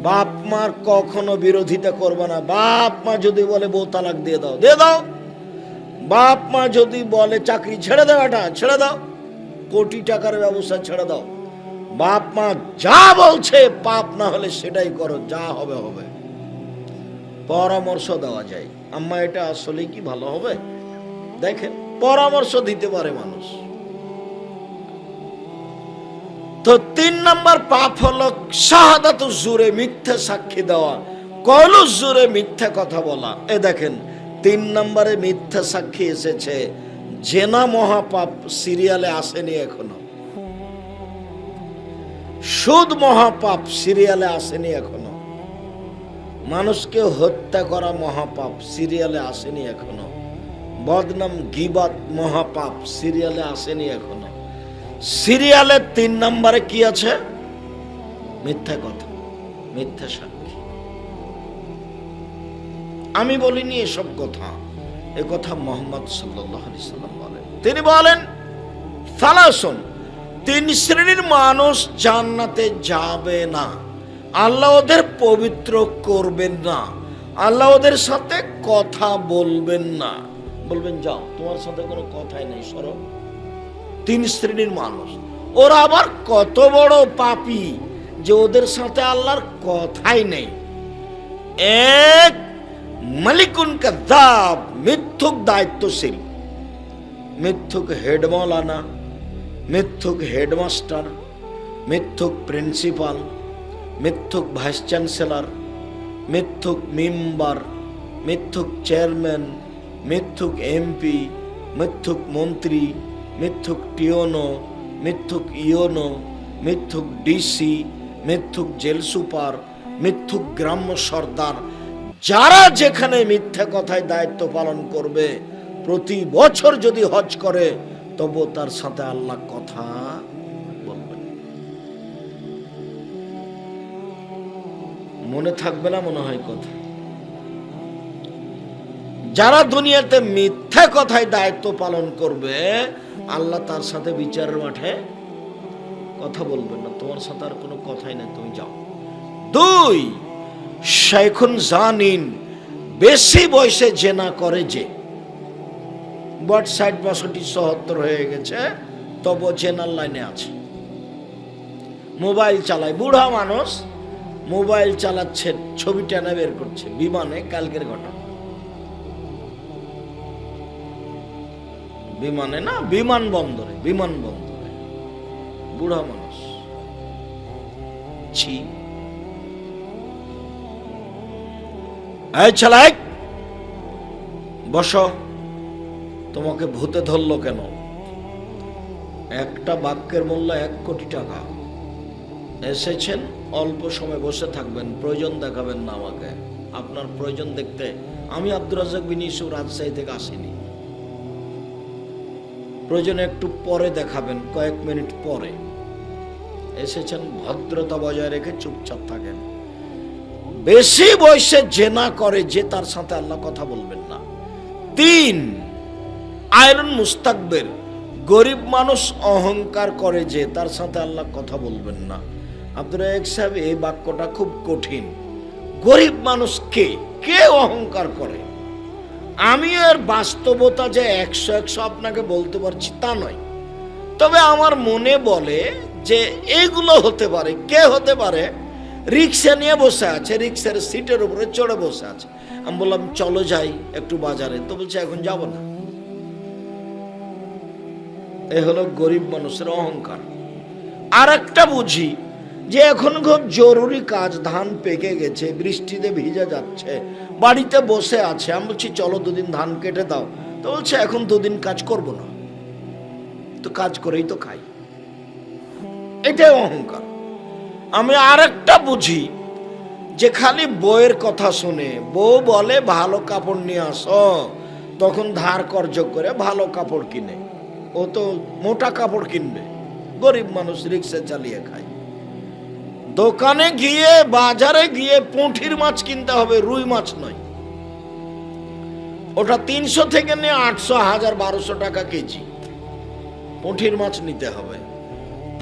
বাপ মার কখনো বিরোধিতা করবে না। বাপ মা যদি বলে বউ তালাক দিয়ে দাও, দিয়ে দাও। বাপ মা যদি বলে চাকরি ছেড়ে দাও, এটা ছেড়ে দাও, কোটি টাকার ব্যবসা ছেড়ে দাও। বাপ মা যা বলছে পাপ না হলে সেটাই করো, যা হবে হবে। পরামর্শ দেওয়া যায়, আম্মা এটা আসলে কি ভালো হবে, দেখেন, পরামর্শ দিতে পারে মানুষ। তো 3 নম্বর পাপ হলো শাহাদাতু জুরে, মিথ্যা সাক্ষী দেওয়া, কওলু জুরে, মিথ্যা কথা বলা। এ দেখেন 3 নম্বরে মিথ্যা সাক্ষী এসেছে। জেনা মহাপাপ সিরিয়ালে আসেনি এখনো, সুদ মহাপাপ সিরিয়ালে আসেনি এখনো, মানুষকে হত্যা করা মহাপাপ সিরিয়ালে আসেনি এখনো, বদনাম গীবাত মহাপাপ সিরিয়ালে আসেনি এখনো। সিরিয়ালে 3 নম্বরে কি আছে? মিথ্যা কথা, মিথ্যা সাক্ষী। আমি বলিনি এসব কথা, এ কথা মুহাম্মদ সাল্লাল্লাহু আলাইহি সাল্লাম বলেন। তিনি বলেন সালাসুন, 3 শ্রেণীর মানুষ জান্নাতে যাবে না, আল্লাহ ওদের পবিত্র করবেন না, আল্লাহ ওদের সাথে কথা বলবেন না। বলবেন যাও, তোমার সাথে কোনো কথাই নেই, সরো। 3 শ্রেণীর মানুষ, ওরা আবার কত বড় পাপী যে ওদের সাথে আল্লাহর কথাই নেই। এক, মালিকুন কাযাব, মিথ্যুক দায়িত্বশীল, মিথ্যুক হেড মাওলানা, মিথ্যুক হেডমাস্টার, মিথ্যুক প্রিন্সিপাল, মিথ্যুক ভাইস চ্যান্সেলর, মিথ্যুক মেম্বার, মিথ্যুক চেয়ারম্যান, মিথ্যুক এমপি, মিথ্যুক মন্ত্রী, মিথ্যুক টিওনো, মিথ্যুক ইওনো, মিথ্যুক ডিসি, মিথ্যুক জেল সুপার, মিথ্যুক গ্রাম্য সর্দার। যারা যেখানে মিথ্যা কথায় দায়িত্ব পালন করবে, প্রতি বছর যদি হজ করে, তবু তার সাথে আল্লাহ কথা বলবেন। মনে থাকবে না মনে হয় কথা? যারা দুনিয়াতে মিথ্যা কথায় দায়িত্ব পালন করবে, আল্লাহ তার সাথে বিচারের মাঠে কথা বলবেন না, তোমার সাথে আর কোনো কথাই না, তুমি যাও। 2, শাইখুন জানিন, বেশি বয়সে জেনা করে যে, 60, 62, 74 হয়ে গেছে, তবু জেনার লাইনে আছে, মোবাইল চালায়। বুড়া মানুষ মোবাইল চালাচ্ছে, ছবি টেনে বের করছে, বিমানে, কালকের ঘটনা, বিমানে না, বিমানবন্দরে, বিমানবন্দরে বুড়া মানুষ। ছি, এই চালাক, বসো, তোমাকে ভূতে ধরলো কেন? একটা বাক্যের মূল্য 1 কোটি টাকা। এসেছেন, অল্প সময় বসে থাকবেন, প্রয়োজন দেখাবেন না আমাকে। আপনার প্রয়োজন দেখতে আমি আব্দুর রাজ্জাক বিন ইউসুফ রাজশাহী থেকে আসিনি। প্রয়োজনে একটু পরে দেখাবেন, কয়েক মিনিট পরে। এসেছেন, ভদ্রতা বজায় রেখে চুপচাপ থাকেন। বেশি বয়সে জেনা করে যে, তার সাথে আল্লাহ কথা বলবেন না। 3, আয়রন মুস্তাকবির, গরিব মানুষ অহংকার করে যে, তার সাথে আল্লাহ কথা বলবেন না। আব্দুর রাজ্জাক সাহেব, এই বাক্যটা খুব কঠিন। গরিব মানুষ কে কে অহংকার করে? আমি এর বাস্তবতা যে 100 আপনাকে বলতে পারছি তা নয়, তবে আমার মনে বলে যে এইগুলো হতে পারে। কে হতে পারে? রিক্সা নিয়ে বসে আছে, রিক্সার সিটের উপরে চড়ে বসে আছে। আমি বললাম চলো যাই একটু বাজারে, তো বলছে এখন যাব না। এ হলো গরিব মানুষের অহংকার। আর একটা বুঝি যে এখন খুব জরুরি কাজ, ধান পেকে গেছে, বৃষ্টিতে ভিজে যাচ্ছে, বাড়িতে বসে আছে। আমি বলছি চলো 2 দিন ধান কেটে দাও, তো বলছে এখন 2 দিন কাজ করব না, তো কাজ করেই তো খাই। এটাই অহংকার। আমি আর একটা বুঝি যে খালি বউয়ের কথা শুনে, বউ বলে ভালো কাপড় নিয়ে আসো, তখন ধার কর্জ করে ভালো কাপড় কিনে, ও তো মোটা কাপড় কিনবে। গরিব মানুষ রিক্সা চালিয়ে খায়। দোকানে গিয়ে, বাজারে গিয়ে পুঁটির মাছ কিনতে হবে, রুই মাছ নয়। ওটা 300 থেকে নিয়ে 800, 1000, 1200 টাকা কেজি পুঁটির মাছ নিতে হবে।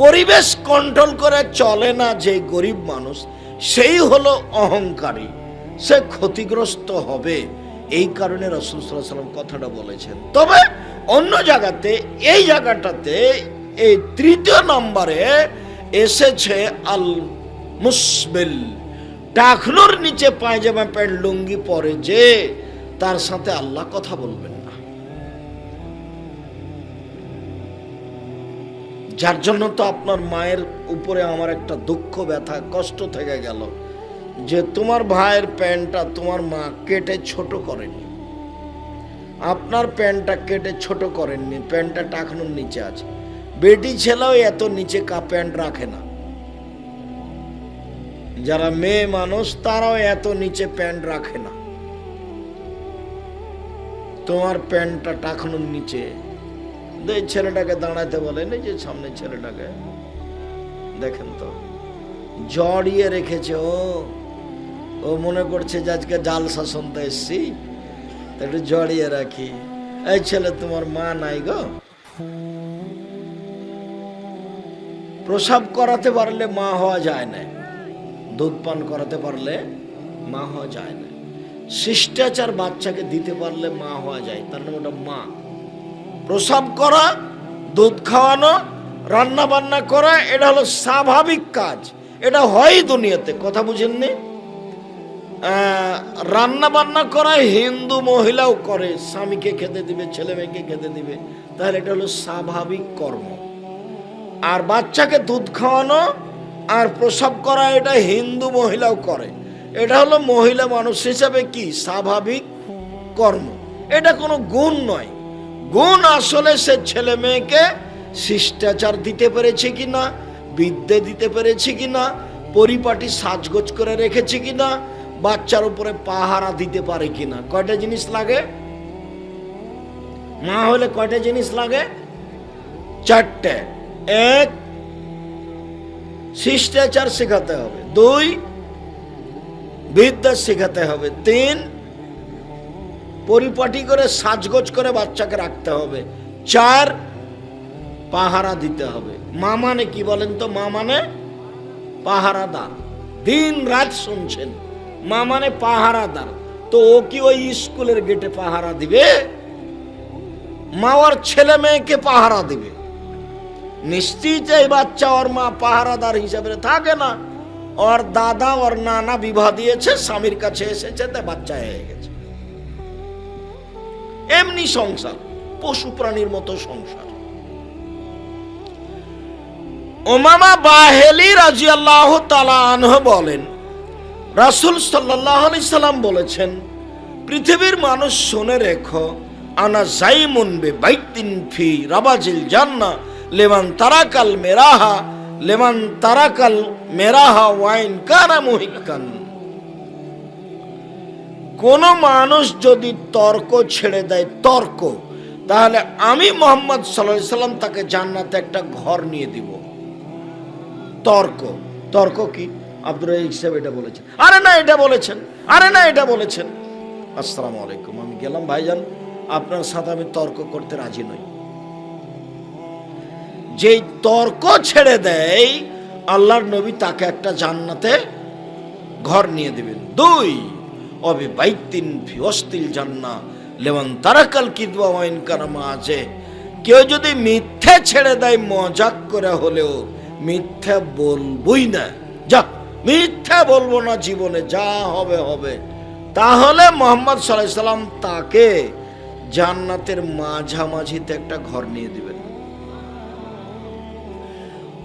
পরিবেশ কন্ট্রোল করে চলে না যে গরিব মানুষ, সেই হলো অহংকারী, সে ক্ষতিগ্রস্ত হবে। এই কারণে রাসূল সাল্লাল্লাহু আলাইহি ওয়াসাল্লাম কথাটা বলেছেন। তবে অন্য জায়গাতে, এই জায়গাটাতে এই তৃতীয় নম্বরে এসেছে আল মুসবিল, টাকনুর নিচে পায়জামা প্যান্ট লুঙ্গি পরে যে, তার সাথে আল্লাহ কথা বলবেন না। যার জন্য তো আপনার মায়ের উপরে আমার একটা দুঃখ, ব্যথা, কষ্ট থেকে গেল যে তোমার ভাইয়ের প্যান্টটা তোমার মা কেটে ছোট করেনি, আপনার প্যান্টটা কেটে ছোট করেননি, প্যান্টটা টাকনুর নিচে আছে। বেটি ছেলেও এত নিচে প্যান্ট রাখে না, যারা মেয়ে মানুষ তারাও এত নিচে প্যান্ট রাখে না। তোমার প্যান্টটা টাকনুর নিচে। ছেলেটাকে দাঁড়াতে বলেন, এই যে সামনে ছেলেটাকে দেখেন তো, জড়িয়ে রেখেছে। ও মনে করছে যে আজকে জালসা শুনতে এসছি, একটু জড়িয়ে রাখি। এই ছেলে, তোমার মা নাই গো? প্রসাব করাতে পারলে মা হওয়া যায় না, দুধ পান করাতে পারলে মা হওয়া যায় না, শিষ্টাচার বাচ্চাকে দিতে পারলে মা হওয়া যায়, তার নাম ওটা মা। প্রসাব করা, দুধ খাওয়ানো, রান্না বান্না করা, এটা হলো স্বাভাবিক কাজ, এটা হয় দুনিয়াতে। কথা বুঝেননি? রান্না বান্না করা হিন্দু মহিলাও করে, স্বামীকে খেতে দিবে, ছেলে মেয়েকে খেতে দিবে, তাহলে এটা হলো স্বাভাবিক কর্ম। আর বাচ্চাকে দুধ খাওয়ানো আর প্রসাব করা, এটা হিন্দু মহিলাও করে, এটা হলো মহিলা মানুষ হিসাবে কি স্বাভাবিক কর্ম। এটা কোনো গুণ নয়। গুণ আসলে সে ছেলে মেয়েকে শিষ্টাচার দিতে পেরেছে কিনা, বিদ্যে দিতে পেরেছে কিনা, পরিপাটি সাজগোজ করে রেখেছে কিনা, বাচ্চার উপরে পাহারা দিতে পারে কিনা। কয়টা জিনিস লাগে? মা হলে কয়টা জিনিস লাগে? চারটে। এক, শিষ্টাচার শেখাতে হবে। দুই, বিদ্যা শেখাতে হবে। তিন, পরিপাটি করে সাজগোজ করে বাচ্চাকে রাখতে হবে। চার, পাহারা দিতে হবে। মা মানে কি বলেন তো? মা মানে পাহারাদার। দিন রাত শুনছেন, মা মানে পাহারাদার। তো ও কি ওই স্কুলের গেটে পাহারা দিবে? মা ওর ছেলে মেয়েকে পাহারা দিবে। নিশ্চিত এই বাচ্চা ওর মা পাহারাদার হিসাবে থাকে না, ওর দাদা ওর নানা বিবাহ দিয়েছে, স্বামীর কাছে এসেছে, তাই বাচ্চা হয়ে গেছে। এমনি সংসার, পশু প্রাণীর মতো সংসার। উমামা বাহেলি রাদিয়াল্লাহু তাআলা আনহু বলেন, রাসূল সাল্লাল্লাহু আলাইহি সাল্লাম বলেছেন, পৃথিবীর মানুষ শুনে রেখো, আনা জাইমুন বিবাইতিন ফি রাবাজিল জান্নাহ লিমান তারাকাল মেরাহা ওয়াইন কানা মুহিক্কান। কোন মানুষ যদি তর্ক ছেড়ে দেয়, তর্ক, তাহলে আমি মুহাম্মদ সাল্লাল্লাহু আলাইহি সাল্লাম তাকে জান্নাতে একটা ঘর নিয়ে দিব। তর্ক, তর্ক কি? আব্দুর রাজ্জাক সাহেব এটা বলেছেন, আরে না এটা বলেছেন, আরে না এটা বলেছেন। আসসালামু আলাইকুম, আমি গেলাম ভাইজান, আপনার সাথে আমি তর্ক করতে রাজি নই। যেই তর্ক ছেড়ে দেয়, আল্লাহর নবী তাকে একটা জান্নাতে ঘর নিয়ে দিবেন। দুই, অবিবাইতিন ফি ওয়াসতিল জান্নাহ লিমান তারাকাল কিদবা ওয়া ইন কানা মাআজে। কেউ যদি মিথ্যা ছেড়ে দেয়, মজাক করে হলেও মিথ্যা বলবই না, যা মিথ্যা বলবো না জীবনে, যা হবে হবে, তাহলে মুহাম্মদ সাল্লাল্লাহু আলাইহি সাল্লাম তাকে জান্নাতের মাঝামাঝিতে একটা ঘর নিয়ে দিবেন।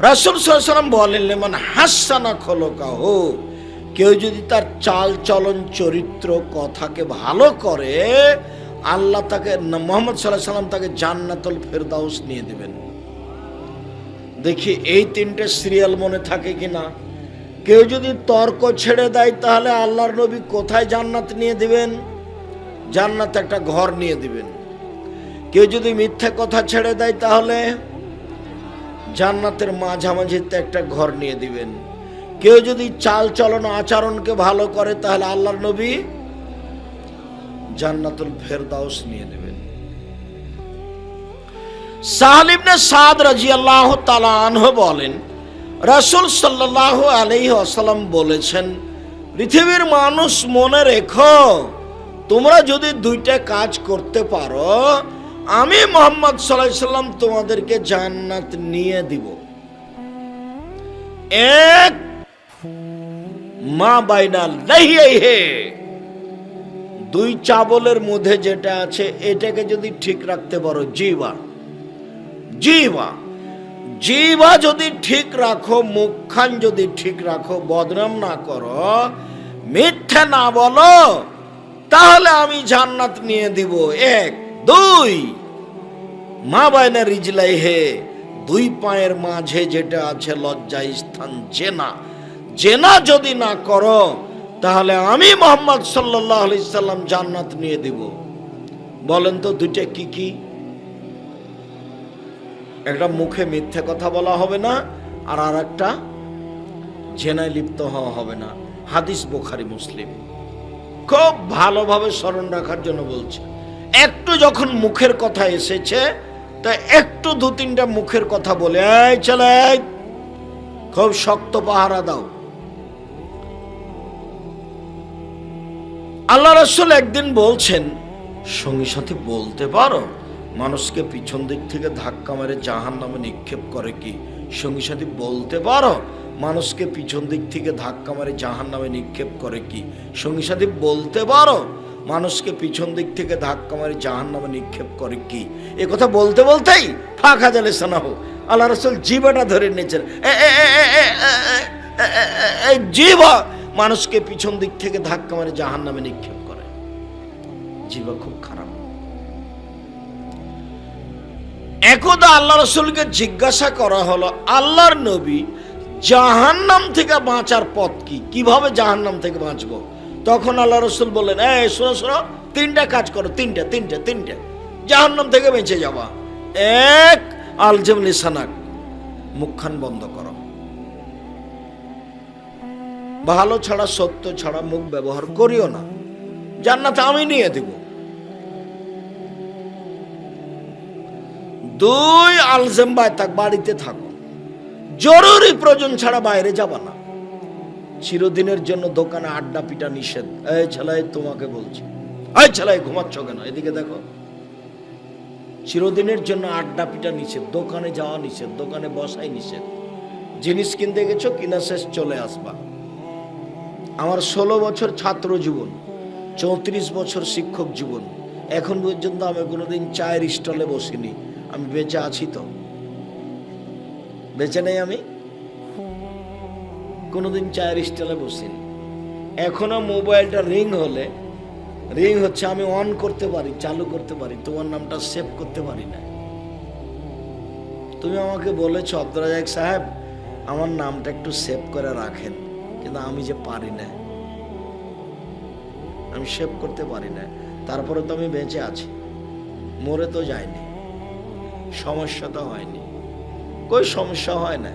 রাসূল সাল্লাল্লাহু আলাইহি সাল্লাম বলেন, লিমান হাসানা খলকাহু, কেউ যদি তার চাল চলন চরিত্র কথাকে ভালো করে, আল্লাহ তাকে, মুহাম্মদ সাল্লাল্লাহু আলাইহি সাল্লাম তাকে জান্নাতুল ফেরদাউস নিয়ে দিবেন। দেখি এই তিনটে সিরিয়াল মনে থাকে কিনা। কেউ যদি তর্ক ছেড়ে দেয়, তাহলে আল্লাহর নবী কোথায় জান্নাত নিয়ে দিবেন? জান্নাতে একটা ঘর নিয়ে দিবেন। কেউ যদি মিথ্যা কথা ছেড়ে দেয়, তাহলে জান্নাতের মাঝামাঝিতে একটা ঘর নিয়ে দিবেন। কেউ যদি চাল চলন আচরণকে ভালো করে, তাহলে আল্লাহর নবী জান্নাতুল ফেরদাউস নিয়ে দেবেন। সাহল ইবনে সাদ রাদিয়াল্লাহু তাআলা আনহু বলেন, রাসূল সাল্লাল্লাহু আলাইহি ওয়াসাল্লাম বলেছেন, পৃথিবীর মানুষ মনে রেখো, তোমরা যদি দুইটা কাজ করতে পারো, আমি মুহাম্মদ সাল্লাল্লাহু আলাইহি সাল্লাম তোমাদেরকে জান্নাত নিয়ে দিব। এক, মা বাইনা লাহিয়াইহে, দুই চাবলের মধ্যে যেটা আছে এটাকে যদি ঠিক রাখতে পারো, জিহ্বা যদি ঠিক রাখো, মুখখান যদি ঠিক রাখো, বদনাম না করো, মিথ্যা না বলো, তাহলে আমি জান্নাত নিয়ে দিব। এক। দুই, মা বাইনা রিজলাইহে, দুই পায়ের মাঝে যেটা আছে লজ্জা স্থান, জেনা যদি না করো, তাহলে আমি মুহাম্মদ সাল্লাল্লাহু আলাইহি সাল্লাম জান্নাত নিয়ে দিব। বলেন তো দুইটা কি কি? একটা মুখে মিথ্যে কথা বলা হবে না, আর একটা জেনায় লিপ্ত হওয়া হবে না। হাদিস বুখারী মুসলিম। খুব ভালোভাবে স্মরণ রাখার জন্য বলছে। একটু যখন মুখের কথা এসেছে, তা একটু দু তিনটা মুখের কথা বলে, এই চলে, খুব শক্ত পাহারা দাও। আল্লাহ রাসূল একদিন বলছেন, সঙ্গী সাথী বলতে পারো মানুষকে পিছন দিক থেকে ধাক্কা মেরে জাহান্নামে নিক্ষেপ করে কি? সঙ্গী সাথী বলতে পারো মানুষকে পিছন দিক থেকে ধাক্কা মেরে জাহান্নামে নিক্ষেপ করে কি? সঙ্গী সাথী বলতে পারো মানুষকে পিছন দিক থেকে ধাক্কা মেরে জাহান্নামে নিক্ষেপ করে কি? এ কথা বলতে বলতেই ফাঁকা জালে সানাহু, আল্লাহ রাসূল জিহ্বাটা ধরে নিয়েছেন। এই জিহ্বা মানুষকে পিছন দিক থেকে ধাক্কা মেরে জাহান্নামে নিক্ষেপ করে। জিহ্বা খুব খারাপ। একদা আল্লাহ রাসূলকে জিজ্ঞাসা করা হলো, আল্লাহর নবী, জাহান্নাম থেকে বাঁচার পথ কি? কিভাবে জাহান্নাম থেকে বাঁচবো? তখন আল্লাহ রাসূল বললেন, এই শোনো, তিনটা কাজ করো, তিনটা জাহান্নাম থেকে বেঁচে যাবা। এক, আলজিম লিসানাক, মুখখান বন্ধ করো। ভালো ছাড়া সত্য ছাড়া মুখ ব্যবহার করিও না, জান্নাত আমি নিয়ে দেব। দুই, আলজেম বায়তাক, বাড়িতে থাকো, জরুরি প্রয়োজন ছাড়া বাইরে যাবা না। চিরদিনের জন্য দোকানে আড্ডা পিটা নিষেধ। এই ছেলাই, তোমাকে বলছি, এই ছেলাই ঘুমাচ্ছ কেন? এদিকে দেখো। চিরদিনের জন্য আড্ডা পিটা নিষেধ, দোকানে যাওয়া নিষেধ, দোকানে বসাই নিষেধ। জিনিস কিনতে গেছো, কিনা শেষ চলে আসবা। আমার 16 বছর ছাত্র জীবন, 34 বছর শিক্ষক জীবন, এখন পর্যন্ত আমি কোনোদিন চায়ের স্টলে বসিনি। আমি বেঁচে আছি তো? বেঁচে নেই আমি? কোনোদিন চায়ের স্টলে বসিনি। এখনো মোবাইলটা রিং হচ্ছে, আমি অন করতে পারি, চালু করতে পারি, তোমার নামটা সেভ করতে পারি না। তুমি আমাকে বলেছো, আব্দুর রাজ্জাক সাহেব আমার নামটা একটু সেভ করে রাখেন, কিন্তু আমি যে পারি না, আমি সেভ করতে পারি না। তারপরে তো আমি বেঁচে আছি, মরে তো যায়নি, সমস্যা তো হয়নি, কই সমস্যা হয় না।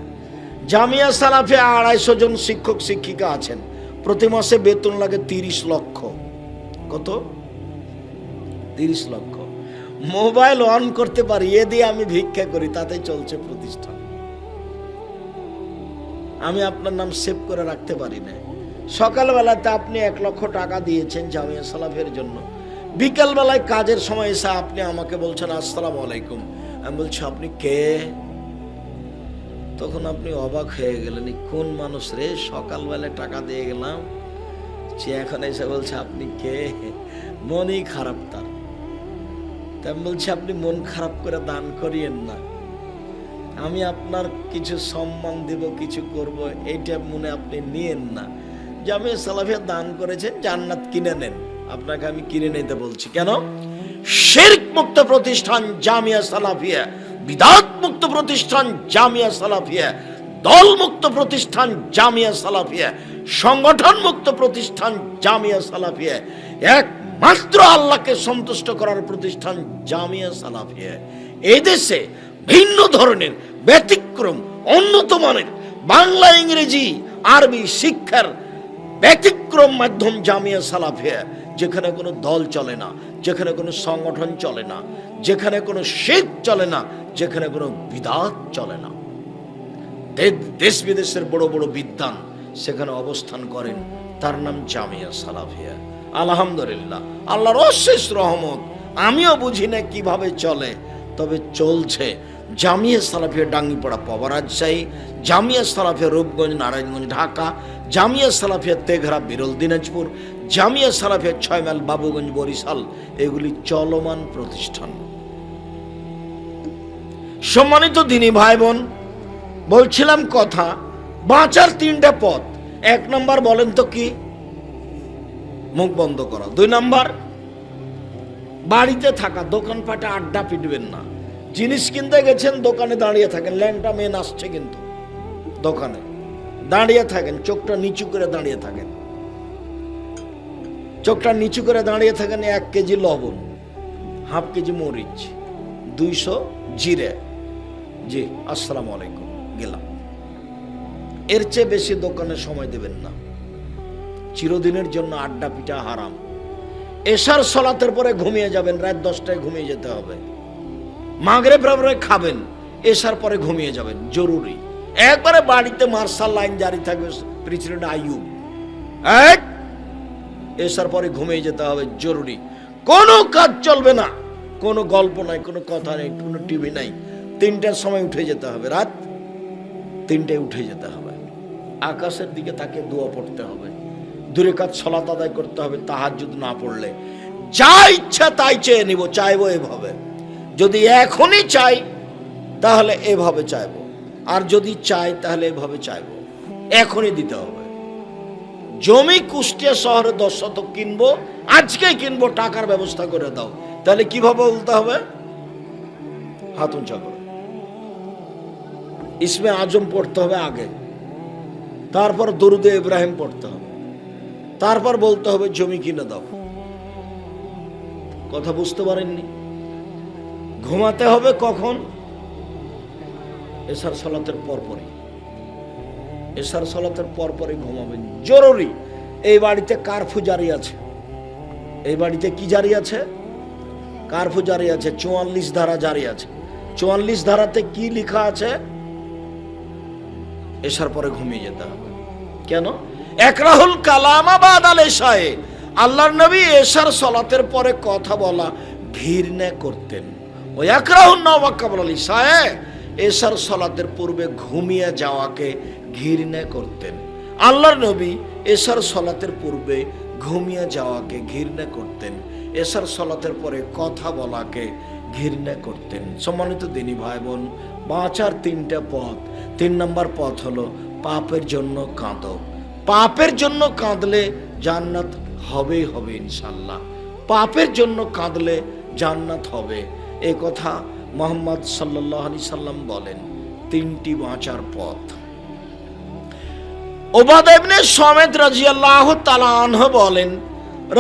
জামিয়া সালাফে 250 জন শিক্ষক শিক্ষিকা আছেন, প্রতি মাসে বেতন লাগে 30 লক্ষ। কত? 30 লক্ষ। মোবাইল অন করতে পারি, এ দিয়ে আমি ভিক্ষা করি, তাতে চলছে প্রতিষ্ঠান। আমি আপনার নাম সেভ করে রাখতে পারি না। সকালবেলাতে আপনি 1 লক্ষ টাকা দিয়েছেন জামিয়া সালাফের জন্য, বিকালবেলায় কাজের সময় এসে আপনি আমাকে বলছেন আসসালামু আলাইকুম। আমি বলছি, আপনি কে? তখন আপনি অবাক হয়ে গেলেন, কোন মানুষ রে, সকালবেলায় টাকা দিয়ে গেলাম, সে এখন এসে বলছে আপনি কে? মনই খারাপ তার। তাই আমি বলছি, আপনি মন খারাপ করে দান করিয়েন না। আমি আপনার কিছু সম্মান দেব, কিছু করব, এইটা মনে আপনি নিয়েন না। জামিয়া সালাফিয়া দান করেছেন, জান্নাত কিনে নেন। আপনাকে আমি কিনে নিতে বলছি কেন? শিরক মুক্ত প্রতিষ্ঠান জামিয়া সালাফিয়া, বিদআত মুক্ত প্রতিষ্ঠান জামিয়া সালাফিয়া, দল মুক্ত প্রতিষ্ঠান জামিয়া সালাফিয়া, সংগঠন মুক্ত প্রতিষ্ঠান জামিয়া সালাফিয়া, একমাত্র আল্লাহকে সন্তুষ্ট করার প্রতিষ্ঠান জামিয়া সালাফিয়া। এই দেশে ভিন্ন ধরনের ব্যতিক্রম, উন্নত মানের বাংলা, ইংরেজি, আরবি শিক্ষার ব্যতিক্রম মাধ্যম জামিয়া সালাফিয়া, যেখানে কোনো দল চলে না, যেখানে কোনো সংগঠন চলে না, যেখানে কোনো শিরক চলে না, যেখানে কোনো বিদআত চলে না। দেশ বিদেশের বড় বড় বিদ্বান সেখানে অবস্থান করেন। তার নাম জামিয়া সালাফিয়া। আলহামদুলিল্লাহ, আল্লাহর অশেষ রহমত। আমিও বুঝি না কিভাবে চলে, তবে চলছে। জামিয়া সালাফিয়া ডাঙ্গিপাড়া পাওয়া রাজশাহী, জামিয়া সালাফিয়া রূপগঞ্জ নারায়ণগঞ্জ ঢাকা, জামিয়া সালাফিয়া তেঘরা বিরল দিনাজপুর, জামিয়া সালাফিয়া 6 মাইল বাবুগঞ্জ বরিশাল, এগুলি চলমান প্রতিষ্ঠান। সম্মানিত দিনী ভাই বোন, বলছিলাম কথা, বাঁচার 3টা পথ। 1 নম্বর বলেন তো কি? মুখ বন্ধ করা। 2 নম্বর, বাড়িতে থাকা, দোকানপাটে আড্ডা পিটবেন না। জিনিস কিনতে গেছেন, দোকানে দাঁড়িয়ে থাকেন, ল্যাংটা মেয়ে নাচছে কিন্তু দোকানে দাঁড়িয়ে থাকেন, চোখটা নিচু করে দাঁড়িয়ে থাকেন, চোখটা নিচু করে দাঁড়িয়ে থাকেন। 1 কেজি লবণ, হাফ কেজি মরিচ, 200 জিরে, জি আসসালামু আলাইকুম, গেলাম। এর চেয়ে বেশি দোকানে সময় দেবেন না। চিরদিনের জন্য আড্ডা পিটা হারাম। এশার সালাতের পরে ঘুমিয়ে যাবেন, রাত 10টায় ঘুমিয়ে যেতে হবে। মাগরিব পরে খাবেন, এশার পরে ঘুমিয়ে যাবেন, জরুরি। একবারে বাড়িতে মার্শাল লাইন জারি থাকবে, প্রেসিডেন্ট আইয়ুব, এশার পরে ঘুমিয়ে যেতে হবে, জরুরি। কোনো কাজ চলবে না, কোনো গল্প নাই, কোনো কথা নেই, কোনো টিভি নাই। 3টার সময় উঠে যেতে হবে, রাত 3টায় উঠে যেতে হবে। আকাশের দিকে তাকে দোয়া পড়তে হবে, 2 রাকাত সালাত আদায় করতে হবে। তাহাজ্জুদ না পড়লে যা ইচ্ছা তাই চেয়ে নিব, চাইবো এভাবে। যদি এখনই চাই তাহলে এভাবে চাইবো, আর যদি চাই তাহলে এভাবে চাইবো। এখনই দিতে হবে। জমি কুষ্টিয়া শহরে 10 শতক কিনবো, আজকেই কিনবো, টাকার ব্যবস্থা করে দাও। তাহলে কিভাবে বলতে হবে? হাত উঁচা করে ইসমে আজম পড়তে হবে আগে, তারপর দরুদে ইব্রাহিম পড়তে হবে, তারপর বলতে হবে জমি কিনে দাও। কথা বুঝতে পারেননি? ঘুমাতে হবে কখন? এশার সালাতের পরপরই। এশার সালাতের পরপরই ঘুমাবেন, জরুরি। এই বাড়িতে কারফিউ জারি আছে। এই বাড়িতে কি জারি আছে? কারফিউ জারি আছে, 44 ধারা জারি আছে। 44 ধারাতে কি লেখা আছে? এশার পরে ঘুমিয়ে যেতে হবে। কেন? একরাহুল কালামা বাদাল এশায়ে, আল্লাহর নবী এশার সালাতের পরে কথা বলা ঘৃণা করতেন। ও একরাহুন নওয়াকাবুল ইশায়ে, এশার সালাতের পূর্বে ঘুমিয়ে যাওয়াকে ঘৃণা করতেন। আল্লাহর নবী এশার সালাতের পূর্বে ঘুমিয়ে যাওয়াকে ঘৃণা করতেন, এশার সালাতের পরে কথা বলাকে ঘৃণা করতেন। সম্মানিত দিনী ভাই বোন, বাঁচার 3টা পথ। 3 নম্বর পথ হলো পাপের জন্য কাঁদো। পাপের জন্য কাঁদলে জান্নাত হবেই হবে ইনশাল্লাহ। পাপের জন্য কাঁদলে জান্নাত হবে, এ কথা মুহাম্মদ সাল্লাল্লাহু আলাইহি সাল্লাম বলেন। 3টি বাঁচার পথ। উবাদা ইবনে সামিত রাদিয়াল্লাহু তাআলা আনহু বলেন,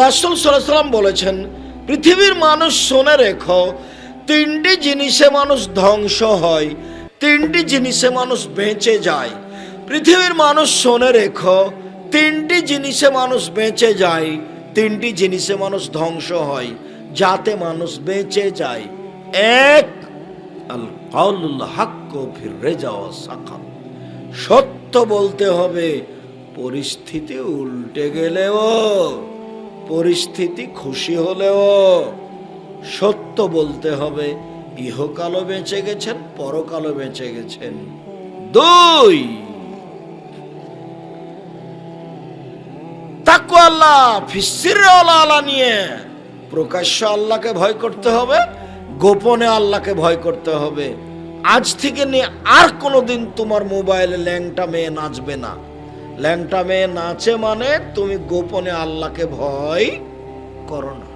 রাসূল সাল্লাল্লাহু আলাইহি সাল্লাম বলেছেন, পৃথিবীর মানুষ শুনে রেখো, 3টি জিনিসে মানুষ ধ্বংস হয়, 3টি জিনিসে মানুষ বেঁচে যায়। পৃথিবীর মানুষ শুনে রেখো, 3টি জিনিসে মানুষ বেঁচে যায়, 3টি জিনিসে মানুষ ধ্বংস হয়, যাতে মানুষ বেঁচে যায়। 1, আল কাউলুল হক ফির রিজা ওয়া সাকাত, সত্য বলতে হবে পরিস্থিতি উল্টে গেলেও, পরিস্থিতি খুশি হলেও সত্য বলতে হবে। ইহকালও বেঁচে গেছেন, পরকালও বেঁচে গেছেন। 2, তাকওয়া আল্লাহ ফিসসিররি ওয়াল আলানিয়া, প্রকাশ্য আল্লাহকে ভয় করতে হবে, গোপনে আল্লাহকে ভয় করতে হবে। আজ থেকে নিয়ে আর কোনোদিন তোমার মোবাইলে ল্যাংটা মেয়ে নাচবে না। ল্যাংটা মেয়ে নাচে মানে তুমি গোপনে আল্লাহকে ভয় করো না।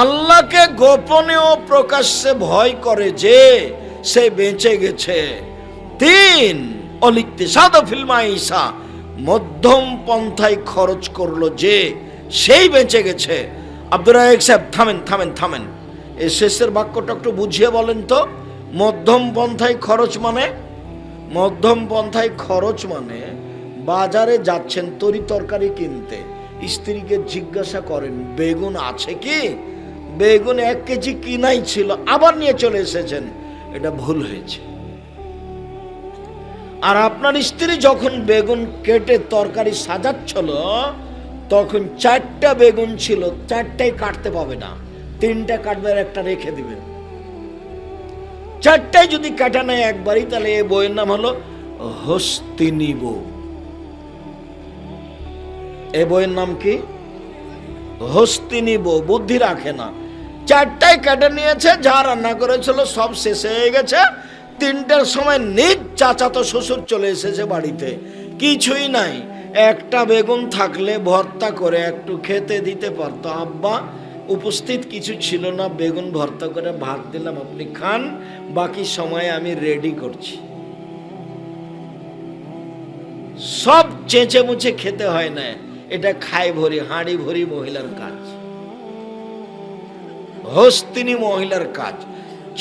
আল্লাহকে গোপনে ও প্রকাশ্যে ভয় করে যে, সে বেঁচে গেছে। 3, অলিকতিসাদ ফিল মাইসা, মধ্যম পন্থায় খরচ করলো যে, সেই বেঁচে গেছে। আব্দুর রাজ্জাক সাহেব থামেন, এই শেষের বাক্যটা একটু বুঝিয়ে বলেন তো। মধ্যম পন্থায় খরচ মানে? মধ্যম পন্থায় খরচ মানে বাজারে যাচ্ছেন তরি তরকারি কিনতে, স্ত্রীকে জিজ্ঞাসা করেন বেগুন আছে কি? বেগুন 1 কেজি কিনাই ছিল, আবার নিয়ে চলে এসেছেন। এটা ভুল হয়েছে। আর আপনার স্ত্রী যখন বেগুন কেটে তরকারি সাজাচ্ছিল তখন 4টা বেগুন ছিল, 4টাই কাটতে পাবে না, 3টা কাটবে আর একটা রেখে দিবেন। 4টাই যদি কাটা নেয় একবারই, তাহলে এই বইয়ের নাম হলো হস্তিনী বউ। এই বইয়ের নাম কি? হস্তিনী বউ। বুদ্ধি রাখে না। 4টাই কেটে নিয়েছে, যা রান্না করেছিল সব শেষ হয়ে গেছে। 3টার সময় নিজ চাচাতো শ্বশুর চলে এসেছে বাড়িতে, কিছুই নাই। একটা বেগুন থাকলে ভর্তা করে একটু খেতে দিতে পারতো। আব্বা উপস্থিত কিছু ছিল না, বেগুন ভর্তা করে ভাত দিলাম, আপনি খান, বাকি সময় আমি রেডি করছি। সব চেঁচে মুচে খেতে হয় না, এটা খাই ভরি, হাঁড়ি ভরি মহিলার কাজ, হস্তিনী মহিলার কাজ।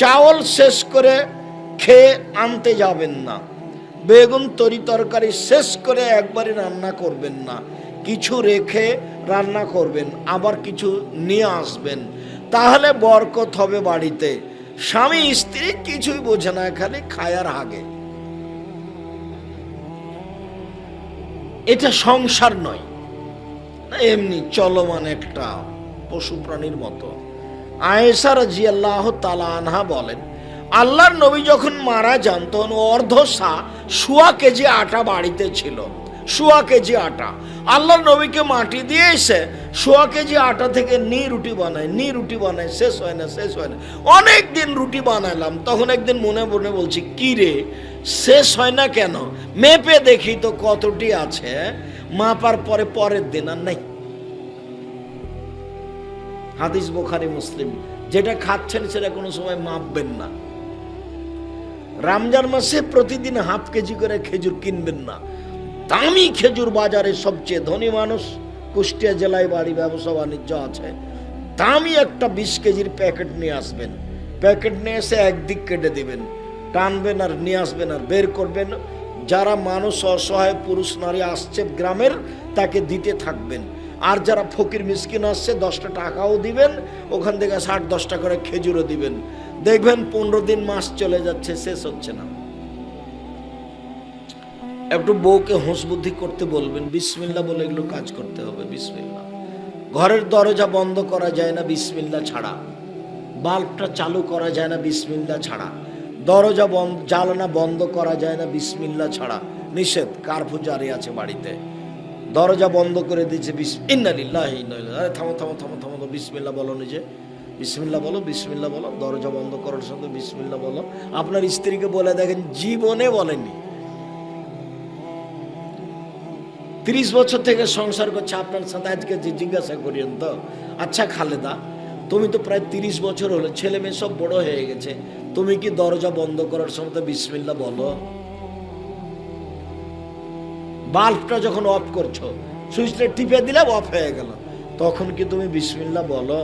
চাউল শেষ করে খেয়ে আনতে যাবেন না, বেগুন তরি তরকারি শেষ করে একবারে রান্না করবেন না, কিছু রেখে রান্না করবেন, আবার কিছু নিয়ে আসবেন, তাহলে বরকত হবে বাড়িতে। স্বামী স্ত্রী কিছুই বোঝে না, খালি খায়ার আগে। এটা সংসার নয়, এমনি চলমান একটা পশু প্রাণীর মতো। আয়েশা রাদিয়াল্লাহু তাআলা আনহা বলেন, আল্লাহর নবী যখন মারা যান তখন সোয়া কেজি আটা বাড়িতে ছিল, সোয়া কেজি আটা। আল্লাহর নবীকে মাটি দিয়ে এসে সোয়া কেজি আটা থেকে রুটি বানায়, শেষ হয় না। অনেক দিন রুটি বানালাম, তখন একদিন মনে মনে বলছি, কি রে শেষ হয় না কেন? মেপে দেখি তো কতটি আছে, মাপার পরে পরের দিন আর নাই। হাদিস বুখারী মুসলিম। যেটা খাচ্ছেন সেটা কোনো সময় মাপবেন না। রমজান মাসে প্রতিদিন হাফ কেজি করে খেজুর কিনবেন না। দামি খেজুর বাজারে, সবচেয়ে ধনী মানুষ কুষ্টিয়া জেলায় বাড়ি, ব্যবসা বাণিজ্য আছে, দামি একটা 20 কেজির প্যাকেট নিয়ে আসবেন। প্যাকেট নিয়ে এসে একদিক কেটে দিবেন, টানবেন আর নিয়ে আসবেন আর বের করবেন। যারা মানুষ অসহায় পুরুষ নারী আসছে গ্রামের, তাকে দিতে থাকবেন। আর যারা ফকির মিসকিন আসছে 10টা টাকাও দিবেন, ওখান থেকে 60-10টা করে খেজুরও দিবেন। দেখবেন 15 দিন মাস চলে যাচ্ছে, শেষ হচ্ছে না। একটু বউকে হোঁশ বুদ্ধি করতে বলবেন, বিসমিল্লাহ বলে এগুলো কাজ করতে হবে। বিসমিল্লাহ। ঘরের দরজা বন্ধ করা যায় না বিসমিল্লাহ ছাড়া, বাল্বটা চালু করা যায় না বিসমিল্লাহ ছাড়া, দরজা বন্ধ জানালা বন্ধ করা যায় না বিসমিল্লাহ ছাড়া, নিষেধ। কার্ফু জারি আছে বাড়িতে, দরজা বন্ধ করে দিয়েছে, ইন্না লিল্লাহি ওয়া ইন্না ইলাইহি রাজিউন। আরে থামো থামো থামো থামো, বিসমিল্লাহ বলো, নিজে বিসমিল্লাহ বলো, বিসমিল্লাহ বলো। দরজা বন্ধ করার সঙ্গে বিসমিল্লাহ বলো। আপনার স্ত্রীকে বলে দেখেন, জীবনে বলেনি। 30 বছর থেকে সংসার করছে আপনার সাথে, আজকে জিজ্ঞাসা করিয়েন তো, আচ্ছা খালেদা, তুমি তো প্রায় 30 বছর হলো, ছেলে মেয়ে সব বড় হয়ে গেছে, তুমি কি দরজা বন্ধ করার সময় বিসমিল্লাহ বলো? বাল্বটা যখন অফ করছো, সুইচটা টিপে দিলে অফ হয়ে গেল, তখন কি তুমি বিসমিল্লাহ বলো?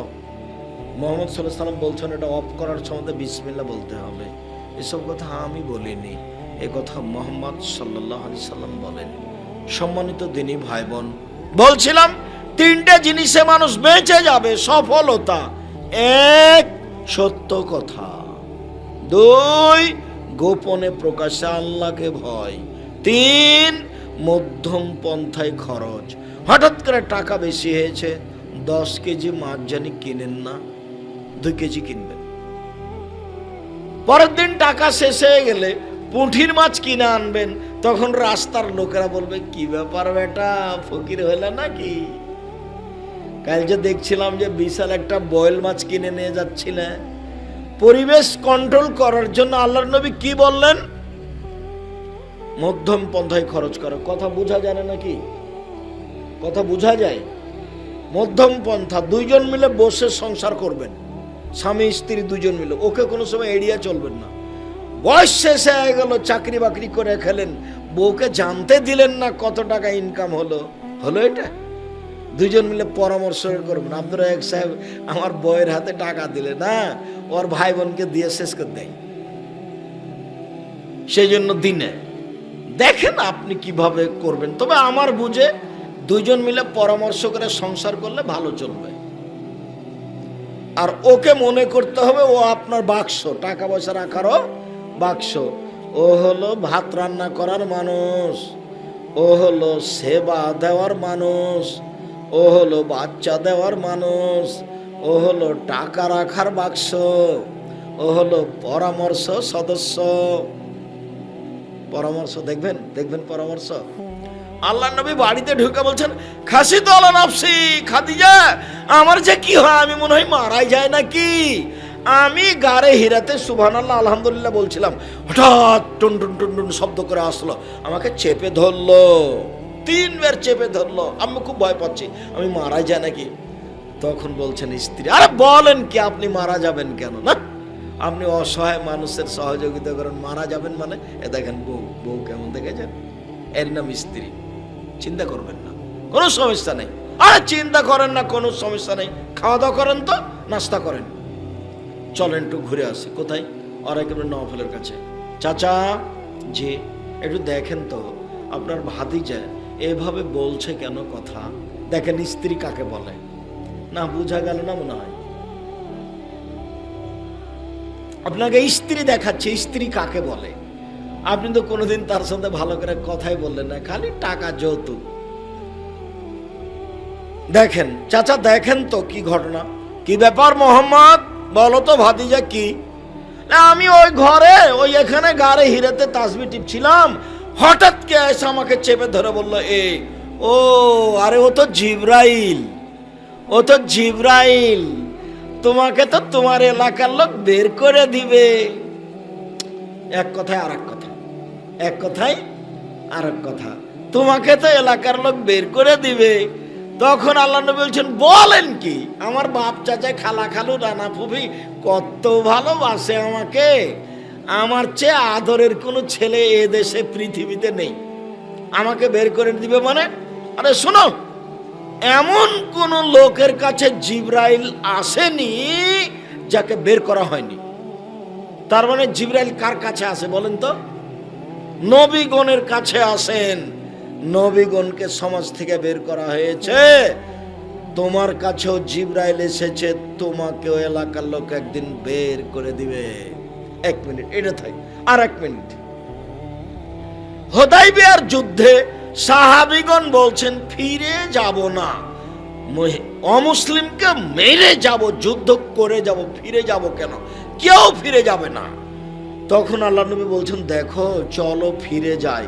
মুহাম্মদ সাল্লাল্লাহু আলাইহি সাল্লাম বলছেন এটা অফ করার সময় বিসমিল্লাহ বলতে হবে। এসব কথা আমি বলিনি, এ কথা মুহাম্মদ সাল্লাল্লাহু আলাইহি সাল্লাম বলেন। সম্মানিত দিনী ভাই বোন, বলছিলাম 3টে জিনিসে মানুষ বেঁচে যাবে। সফলতা 1, সত্য কথা; 2, গোপনে প্রকাশ্যে আল্লাহকে ভয়; 3, মধ্যম পন্থায় খরচ। হঠাৎ করে টাকা বেশি হয়েছে, 10 কেজি মাছ জানি কিনেন না, 2 কেজি কিনবেন। পরের দিন টাকা শেষ হয়ে গেলে পুঁটির মাছ কিনে আনবেন, তখন রাস্তার লোকেরা বলবে, কি ব্যাপার বেটা, ফকির হইলা নাকি? কাল যে দেখছিলাম যে বিশাল একটা বয়েল মাছ কিনে নিয়ে যাচ্ছিলে। পরিবেশ কন্ট্রোল করার জন্য আল্লাহর নবী কি বললেন? মধ্যম পন্থায় খরচ করো। কথা বোঝা যায় না নাকি? কথা বোঝা যায়? মধ্যম পন্থা, 2 জন মিলে বসে সংসার করবেন, স্বামী স্ত্রী 2 জন মিলে। ওকে কোনো সময় এড়িয়ে চলবেন না। বয়স শেষ হয়ে গেল, চাকরি বাকরি করে খেলেন, বউকে জানতে দিলেন না কত টাকা ইনকাম হলো। এটা 2 জন মিলে পরামর্শ করবেন। আব্দুর রাজ্জাক সাহেব আমার বউয়ের হাতে টাকা দিলে না, ওর ভাই বোনকে দিয়ে শেষ করে দেয়, সেই জন্য দিনে দেখেন আপনি কিভাবে করবেন। তবে আমার বুঝে 2 জন মিলে পরামর্শ করে সংসার করলে ভালো চলবে। আর ওকে মনে করতে হবে ও আপনার বাক্স, টাকা পয়সা রাখারও বাক্স। ও হলো ভাত রান্না করার মানুষ, ও হলো সেবা দেওয়ার মানুষ, ও হলো বাচ্চা দেওয়ার মানুষ, ও হলো টাকা রাখার বাক্স, ও হলো পরামর্শ সদস্য। পরামর্শ দেখবেন, দেখবেন পরামর্শ। আল্লাহ নবী বাড়িতে ঢুকে বলছেন, খাসি তো আলা নাফসি খাদিজা, আমার যে কি হয় আমি মনে হয় মারাই যায় নাকি। আমি গারে হিরাতে সুবহানাল্লাহ আলহামদুলিল্লাহ বলছিলাম, হঠাৎ টুন টুন টুন টুন শব্দ করে আসলো, আমাকে চেপে ধরলো, 3 বার চেপে ধরলো। আমি খুব ভয় পাচ্ছি, আমি মারা যায় নাকি। তখন বলছেন স্ত্রী, আরে বলেন কি, আপনি মারা যাবেন কেন? না, আপনি অসহায় মানুষের সহযোগিতা করেন, মারা যাবেন মানে? এ দেখেন বউ, বউ কেমন দেখেছেন, এর নাম স্ত্রী। চিন্তা করবেন না, কোনো সমস্যা নেই। আরে চিন্তা করেন না, কোনো সমস্যা নেই, খাওয়া দাওয়া করেন, তো নাস্তা করেন, চলেন একটু ঘুরে আসি। কোথায়? আর একেবারে নওফলের কাছে। চাচা, জি, একটু দেখেন তো আপনার ভাতিজা এভাবে বলছে কেন কথা। দেখেন স্ত্রী কাকে বলে, না বোঝা গেল না মনে হয়। আপনাকে স্ত্রী দেখাচ্ছে, স্ত্রী কাকে বলে। আপনি তো কোনোদিন তার সাথে ভালো করে কথাই বললেন না, খালি টাকা যৌতুক। দেখেন চাচা, দেখেন তো কি ঘটনা, কি ব্যাপার মোহাম্মদ, বলো তো ভাতিজা কি। আমি ওই ঘরে ওই এখানে গারে হিরাতে তাসবিহ টিপছিলাম, হঠাৎ কে এসে আমাকে চেপে ধরে বললো এই ও, আরে ও তো জিবরাইল, ও তো জিবরাইল, তোমাকে তো তোমার এলাকার লোক বের করে দিবে। এক কথায় আর এক কথা, এক কথায় আর এক কথা, তোমাকে তো এলাকার লোক বের করে দিবে। তখন আল্লাহ নবী বলছেন, বলেন কি, আমার বাপ চাচা খালা খালু রানা ফুফি কত ভালোবাসে আমাকে, আমার চেয়ে আদরের কোনো ছেলে এ দেশে পৃথিবীতে নেই, আমাকে বের করে দিবে মানে? আরে শোনো, এমন কোন লোকের কাছে জিবরাইল আসেনি যাকে বের করা হয়নি। তার মানে জিবরাইল কার কাছে আসে বলেন তো? নবীগণের কাছে আসেন। নবীগণকে সমাজ থেকে বের করা হয়েছে, তোমার কাছেও জিবরাইল এসেছে, তোমাকেও এলাকার লোক একদিন বের করে দিবে। 1 মিনিট এটা থাক, আর 1 মিনিট। হুদায়বিয়ার যুদ্ধে সাহাবীগণ বলছেন ফিরে যাব না, অমুসলিমকে মেরে যাব, যুদ্ধ করে যাব, ফিরে যাব কেন? কেউ ফিরে যাবে না। তখন আল্লাহ নবী বলছেন, দেখো চলো ফিরে যাই,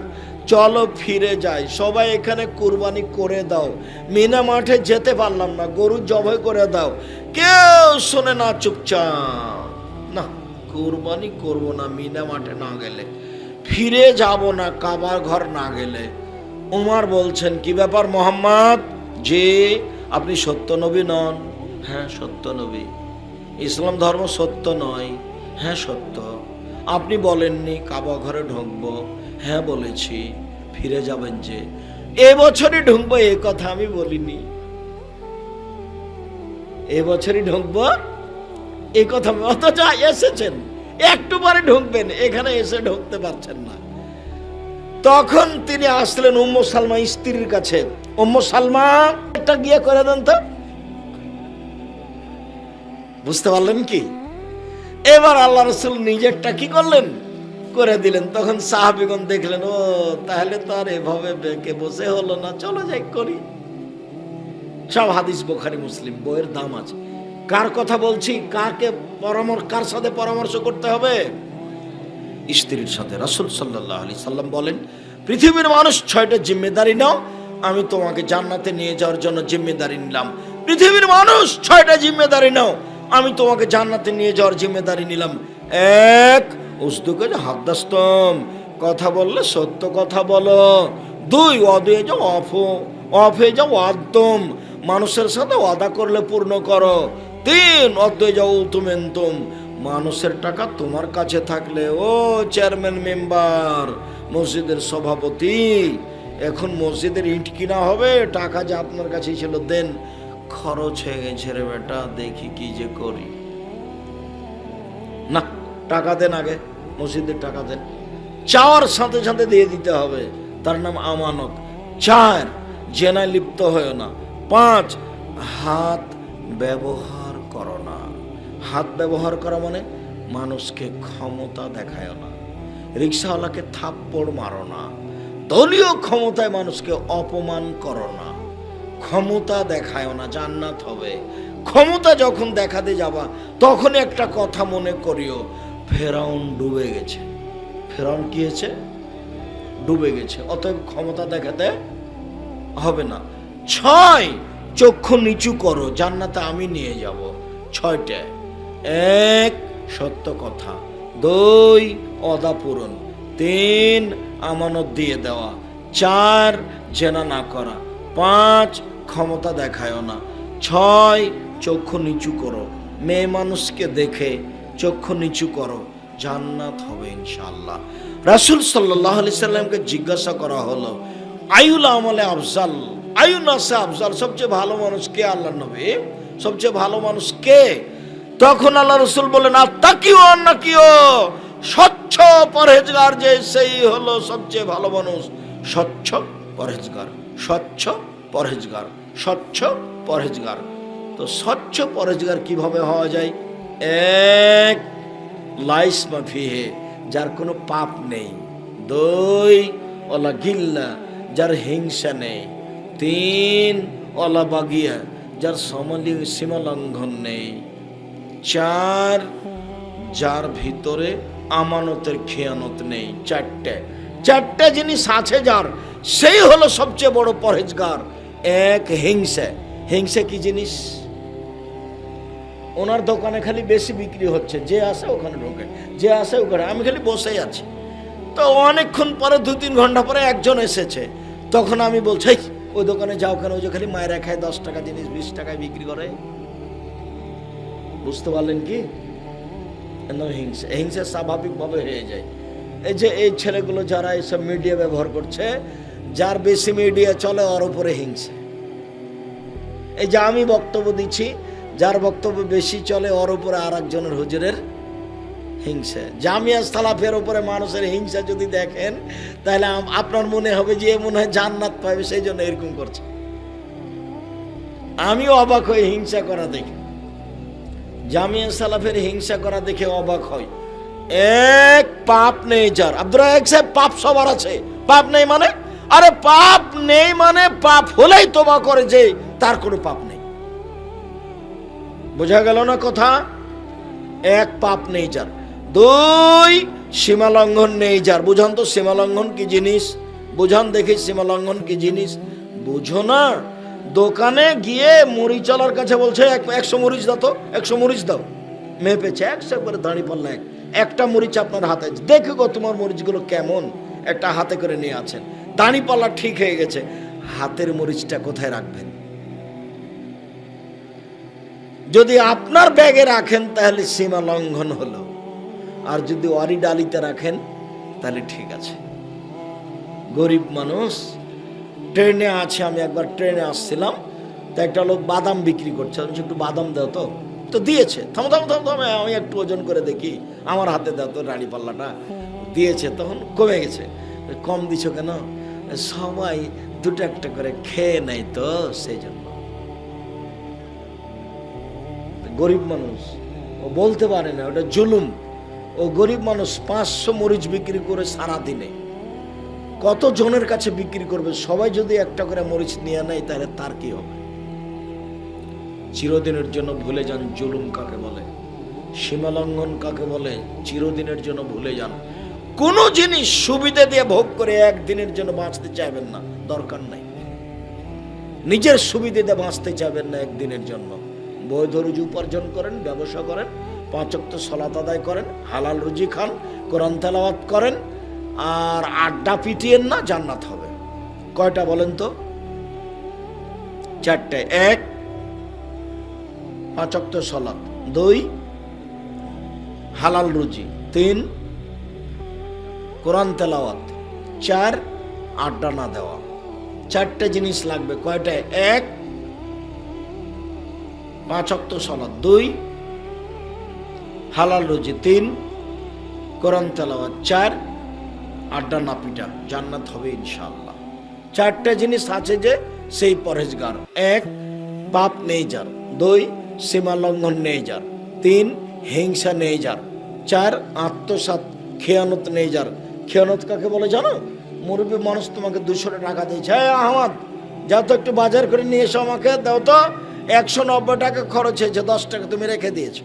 চলো ফিরে যাই, সবাই এখানে কুরবানি করে দাও। মিনা মাঠে যেতে পারলাম না, গরু জবাই করে দাও। কেউ শোনে না, চুপচাপ, না কুরবানি করব না মিনা মাঠে না গেলে, ফিরে যাব না কাবার ঘর না গেলে। উমর বলছেন, কি ব্যাপার মোহাম্মদ, যে আপনি সত্য নবী নন? হ্যাঁ সত্য নবী। ইসলাম ধর্ম সত্য নয়? হ্যাঁ সত্য। আপনি বলেননি কাবা ঘরে ঢুকবো? হ্যাঁ বলেছি। ফিরে যাবেন যে? এবছরই ঢুকবো এ কথা আমি বলিনি, এবছরই ঢুকবো এ কথা, অথচ এসেছেন, একটু পরে ঢুকবেন, এখানে এসে ঢুকতে পারছেন না। তখন তিনি আসলেন উম্মু সালমা স্ত্রীর কাছে। উম্মু সালমা, একটা গিয়ে করে দেন তো। বুঝতে পারলেন কি? এবার আল্লাহ রাসূল নিজেরটা কি করলেন, করে দিলেন। তখন সাহাবীগণ দেখলেন, ও তাহলে তো আর এভাবে বেঁকে বসে হলো না, চলো যাই করি। সব হাদিস বুখারী মুসলিম, বইয়ের দাম আছে। কার কথা বলছি, কাকে কার সাথে পরামর্শ করতে হবে? স্ত্রীর সাথে। রাসূল সাল্লাল্লাহু আলাইহি সাল্লাম বলেন, পৃথিবীর মানুষ 6টা জিম্মেদারি নাও, আমি তোমাকে জান্নাতে নিয়ে যাওয়ার জন্য জিম্মেদারি নিলাম। পৃথিবীর মানুষ 6টা জিম্মেদারি নাও, আমি তোমাকে জান্নাতে নিয়ে যাওয়ার জিম্মেদারি নিলাম। 1, উসদুকে হাদাসতুম, কথা বললে সত্য কথা বলো। 2, ওয়াদুয়ে যাও অফে যাও ওয়াদতুম, মানুষের সাথে ওয়াদা করলে পূর্ণ করো। 3, অদ্দয়ে যাও তুমেন্তুম, মানুষের টাকা তোমার কাছে থাকলে, ও চেয়ারম্যান মেম্বার, মসজিদের সভাপতি, এখন মসজিদের ইট কিনা হবে, টাকা যে আপনার কাছে ছিল দেন, খরচ হয়ে গেছে রে বেটা, দেখি কি যে করি। না, টাকা দেন, আগে মসজিদের টাকা দেন। চাওয়ার সাথে সাথে দিয়ে দিতে হবে, তার নাম আমানত। 4, জেনায় লিপ্ত হয় না। 5, হাত ব্যবহার করো না। হাত ব্যবহার করা মানে মানুষকে ক্ষমতা দেখায় না। রিক্সাওয়ালাকে থাপ্পড় মারো না, দলীয় ক্ষমতায় মানুষকে অপমান করো না, ক্ষমতা দেখায় না, জান্নাত হবে। ক্ষমতা যখন দেখাতে যাবা তখন একটা কথা মনে করিও, ফেরাউন ডুবে গেছে। ফেরাউন কি হয়েছে? ডুবে গেছে। অতএব ক্ষমতা দেখাতে হবে না। 6 চক্ষু নিচু করো, জান্নাতে আমি নিয়ে যাব। 6টা। 1 সত্য কথা, 2 ওয়াদা পূরণ, 3 আমানত দিয়ে দেওয়া, 4 জেনা না করা, 5 ক্ষমতা দেখায় না, 6 চক্ষু নিচু করো, মেয়ে মানুষকে দেখে চক্ষু নিচু করো, জান্নাত হবে ইনশাআল্লাহ। রাসূল সাল্লাল্লাহু আলাইহি সাল্লামকে জিজ্ঞাসা করা হলো, আইউল আমলে আফজাল, আইউন নাসে আফজাল, সবচেয়ে ভালো মানুষ কে? আল্লাহর নবী, সবচেয়ে ভালো মানুষ কে? তখন আল্লাহ রাসূল বলেন, আত্তাকিও আন্নাকিও, স্বচ্ছ পরহেজগার যে সেই হলো সবচেয়ে ভালো মানুষ। স্বচ্ছ পরহেজগার, স্বচ্ছ পরহেজগার, স্বচ্ছ পরহেজগার। তো স্বচ্ছ পরহেজগার কিভাবে হওয়া যায়? 1 লাইস মাফিহে, যার কোনো পাপ নেই। 2 ওলা গিল্লা, যার হিংসা নেই। 3 ওলা বাগিয়া, যার সীমা লঙ্ঘন নেই। 4 যার ভিতরে আমানতের খেয়ানত নেই। 4টে জিনিস আছে যার, সেই হলো সবচেয়ে বড় পরহেজগার। 1 হিংসা। হিংসা কি জিনিস? ওনার দোকানে খালি বেশি বিক্রি হচ্ছে, যে আসে ওখানে ঢোকে, যে আসে ওখানে, আমি খালি বসেই আছি। তো অনেকক্ষণ পরে 2-3 ঘন্টা পরে একজন এসেছে, তখন আমি বলছি ওই দোকানে যাও কেন, ওই যে খালি মায়েরা খায় 10 টাকা জিনিস 20 টাকায় বিক্রি করে। বুঝতে পারলেন কি? হিংসা। হিংসা স্বাভাবিকভাবে হয়ে যায়। এই যে এই ছেলেগুলো যারা এইসব মিডিয়া ব্যবহার করছে, যার বেশি মিডিয়া চলে ওর উপরে হিংসা। এই যে আমি বক্তব্য দিচ্ছি, যার বক্তব্য বেশি চলে ওর উপরে আর একজনের হুজুরের হিংসা। জামিয়া সালাফের উপরে মানুষের হিংসা যদি দেখেন, তাহলে আপনার মনে হবে যে এ মনে হয় জান্নাত পাবে, সেই জন্য এরকম করছে। আমিও অবাক হয়ে হিংসা করা দেখি, জামিয়া সালাফের হিংসা করা দেখে অবাক হয়। 1 পাপ নেই যার। আব্দুর রাজ্জাক সাহেব, পাপ সবার আছে, পাপ নেই মানে? আরে পাপ নেই মানে পাপ হলেই তওবা করে যে তার কোনো পাপ নেই। বোঝা গেল না কথা? 1 পাপ নেই যার। 2 সীমা লঙ্ঘন নেই যার। বুঝান তো সীমা লঙ্ঘন কি জিনিস? বুঝান দেখি সীমা লঙ্ঘন কি জিনিস? বুঝো না? দোকানে গিয়ে মরিচালার কাছে বলছে 100 মরিচ দাও তো, 100 মরিচ দাও। মেপেছে 100 করে, দাঁড়িয়ে পাল্লা একটা মরিচ আপনার হাতে, দেখো গো তোমার মরিচগুলো কেমন, একটা হাতে করে নিয়ে আছেন। দাঁড়ি পাল্লা ঠিক হয়ে গেছে, হাতের মরিচটা কোথায় রাখবেন? যদি আপনার ব্যাগে রাখেন তাহলে সীমা লঙ্ঘন হলো, আর যদি ওয়ারি ডালিতে রাখেন তাহলে ঠিক আছে। গরিব মানুষ, ট্রেনে আছে, আমি একবার ট্রেনে আসছিলাম, তো একটা লোক বাদাম বিক্রি করছে, আমি একটু বাদাম দাও তো, তো দিয়েছে। থামো থামো থামো থামো, আমি একটু ওজন করে দেখি, আমার হাতে দাও তো রানী পাল্লাটা। দিয়েছে, তখন কমে গেছে। কম দিছো কেন? সবাই 2টা একটা করে খেয়ে নেয় তো, সেই জন্য। গরিব মানুষ, ও বলতে পারে না, ওটা জুলুম। ও গরিব মানুষ 500 মরিচ বিক্রি করে সারা দিনে কত জনের কাছে বিক্রি করবে? সবাই যদি একটা করে মরিচ নিয়ে নেয় তাহলে তার কি হবে? চিরদিনের জন্য ভুলে যান জুলুম কাকে বলে, সীমা লঙ্ঘন কাকে বলে। চিরদিনের জন্য ভুলে যান। কোনো জিনিস সুবিধা দিয়ে ভোগ করে একদিনের জন্য বাঁচতে চাইবেন না, দরকার নাই। নিজের সুবিধা দিয়ে বাঁচতে চাইবেন না একদিনের জন্য। বৈধ রুজি উপার্জন করেন, ব্যবসা করেন, 5 ওয়াক্ত সালাত আদায় করেন, হালাল রুজি খান, কোরআন তেলাওয়াত করেন, আর আড্ডা পিটিয়েন না, জান্নাত হবে। কয়টা বলেন তো? 4টে। 1 5 ওয়াক্ত সালাত, 2 হালাল রুজি, 3 কোরআন তেলাওয়াত, 4 আড্ডা না দেওয়া। 4টে জিনিস লাগবে। কয়টা? 1 5 ওয়াক্ত সালাত, 2 হালাল রুজি, 3 কোরআন তেলাওয়াত, 4 আড্ডা না পিটা। জান্নাত হবে ইনশাআল্লাহ। 4টে জিনিস আছে যে সেই পরহেজগার। 1 পাপ নেই যার, 2 সীমা লঙ্ঘন নেই যার, 3 হিংসা নেই যার, 4 আত্মসাৎ খেয়ানত নেই যার, খেয়ানত কাকে বলে জানো? মুরব্বী মানুষ তোমাকে 200 টাকা দিয়েছে, হ্যাঁ আহমদ যাও তো একটু বাজার করে নিয়ে এসো, আমাকে দাও তো, 190 টাকা খরচ হয়েছে, 10 টাকা তুমি রেখে দিয়েছো।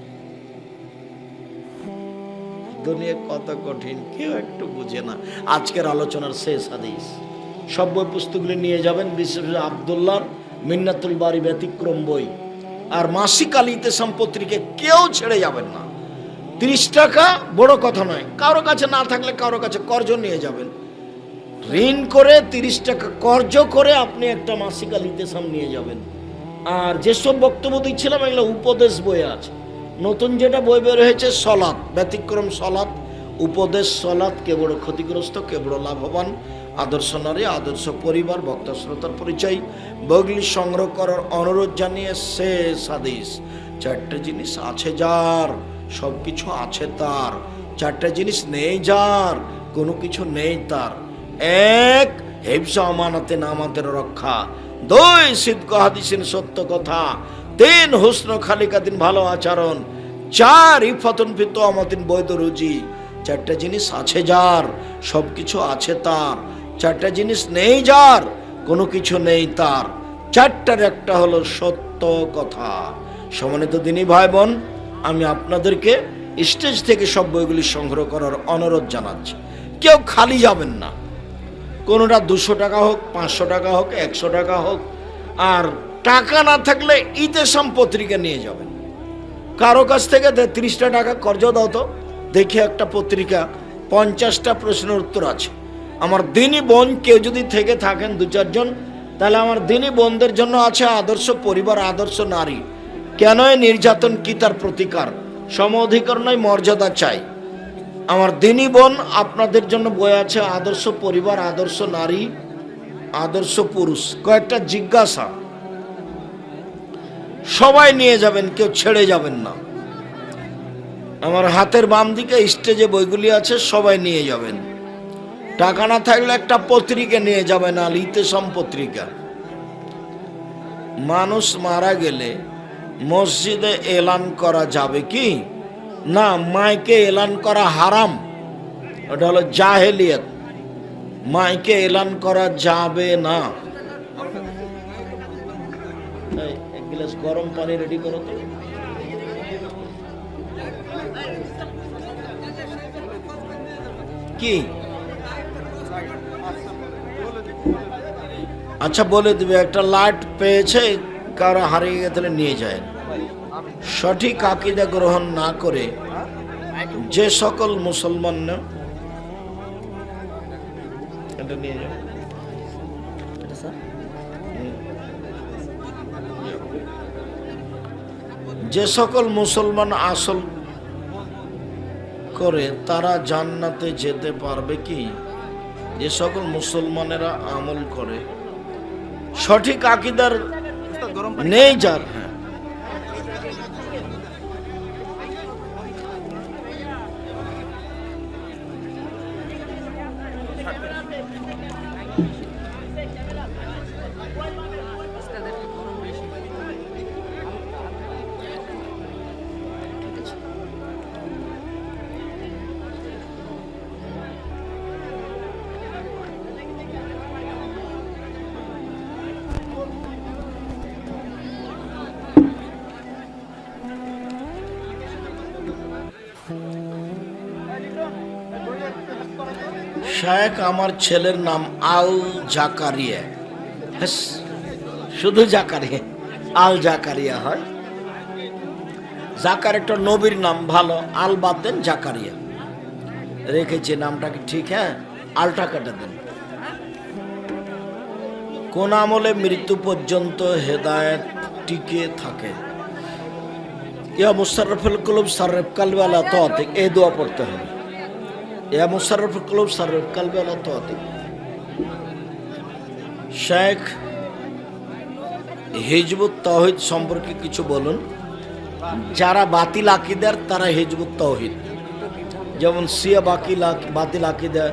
দুনিয়া কত কঠিন, কেউ একটু বুঝে না। আজকের আলোচনার শেষ হাদিস, সব বই পুস্তকগুলি নিয়ে যাবেন, বিশেষ করে আব্দুল্লাহ মিন্নাতুল বারি ব্যতিক্রম বই আর মাসিক আল ইতিসাম পত্রিকা কেউ ছেড়ে যাবেন না। 30 টাকা বড় কথা নয়, কারো কাছে না থাকলে কারো কাছে কর্জ নিয়ে যাবেন, ঋণ করে 30 টাকা কর্জ করে আপনি একটা মাসিক আল ইতিসাম নিয়ে যাবেন। আর যেসব বক্তব্য দিচ্ছিলাম এগুলো উপদেশ বই আছে। নতুন যেটা বই বের হয়েছে সলাৎ, ব্যতিক্রম সলাৎ, উপদেশ সলাৎ, কে বড় ক্ষতিগ্রস্ত কে বড় লাভবান, আদর্শ নারী আদর্শ পরিবার, বক্তা শ্রোতার পরিচয়, বইগুলি সংগ্রহ করার অনুরোধ জানিয়ে শেষ হাদিস। 4টে জিনিস আছে যার, সব কিছু আছে তার। 4টে জিনিস নেই যার, কোনো কিছু নেই তার। 1 হিফজ আমানাতে নামাতের রক্ষা, 2 সিদক হাদিসের সত্য কথা, 3 হুসন খালিকাতিন ভালো আচরণ, 4 ইফাতুন ফি তুআমাতিন বৈধ রুজি। 4টে জিনিস আছে যার, সব কিছু আছে তার। 4টে জিনিস নেই যার, কোনো কিছু নেই তার। 4টার একটা হলো সত্য কথা। সম্মানিত দিনী ভাই বোন, আমি আপনাদেরকে স্টেজ থেকে সব বইগুলি সংগ্রহ করার অনুরোধ জানাচ্ছি। কেউ খালি যাবেন না, কোনোটা 200 টাকা হোক, 500 টাকা হোক, 100 টাকা হোক। আর টাকা না থাকলে ইতিসাম পত্রিকা নিয়ে যাবেন। কারো কাছ থেকে 30টা টাকা কর্জ দাও তো, দেখি একটা পত্রিকা 50টা প্রশ্নের উত্তর আছে। আমার দিনী বোন কেউ যদি থেকে থাকেন 2-4 জন, তাহলে আমার দিনী বোনদের জন্য আছে আদর্শ পরিবার, আদর্শ নারী, কেন নির্যাতন কি তার প্রতিকার, সম অধিকার নয় মর্যাদা চাই। আমার দিনী বোন আপনাদের জন্য বই আছে আদর্শ পরিবার, আদর্শ নারী, আদর্শ পুরুষ। কয়েকটা জিজ্ঞাসা সবাই নিয়ে যাবেন, কেউ ছেড়ে যাবেন না। আমার হাতের বাম দিকে স্টেজে বইগুলি আছে, সবাই নিয়ে যাবেন। টাকা না থাকলে একটা পত্রিকা নিয়ে যাবেন, আল ইতিসাম পত্রিকা। মানুষ মারা গেলে মসজিদে এলান করা যাবে কি না? মাইকে এলান করা হারাম, ওটা হলো জাহেলিয়াত। মাইকে এলান করা যাবে না। এক গ্লাস গরম পানি রেডি করো তো। কি আচ্ছা বলে দিবে, একটা লাইট পেয়েছে, কারো হারিয়ে গেলে নিয়ে যায়। সঠিক আকীদা গ্রহণ না করে যে সকল মুসলমান না, এটা নিয়ে যাও, যে সকল মুসলমান আসল করে তারা জান্নাতে যেতে পারবে কি? যে সকল মুসলমানেরা আমল করে, সঠিক আকীদার নেই যার। শেখ, আমার ছেলের নাম আল জাকারিয়া। শুধু জাকারিয়া, আল জাকারিয়া হয়। জাকার একটা নবীর নাম, ভালো। আল বাদ দেন, জাকারিয়া রেখেছে। নামটা কি ঠিক? হ্যাঁ, আলটা কেটে দেন। কোন আমলে মৃত্যু পর্যন্ত হেদায়েত টিকে থাকে? ইয়া মুশাররফুল কুলুব সারফ কালবি আলা তাআতিক, এই দোয়া পড়তে হবে। ইয়া মুশাররফুল কুলুব সারফ কালবি আলা তাআতিক। শেখ, হিজবুত তাওহীদ সম্পর্কে কিছু বলুন। যারা বাতিল আকীদার তারা হিজবুত তাওহীদ, যেমন শিয়া বাতিল আকীদা,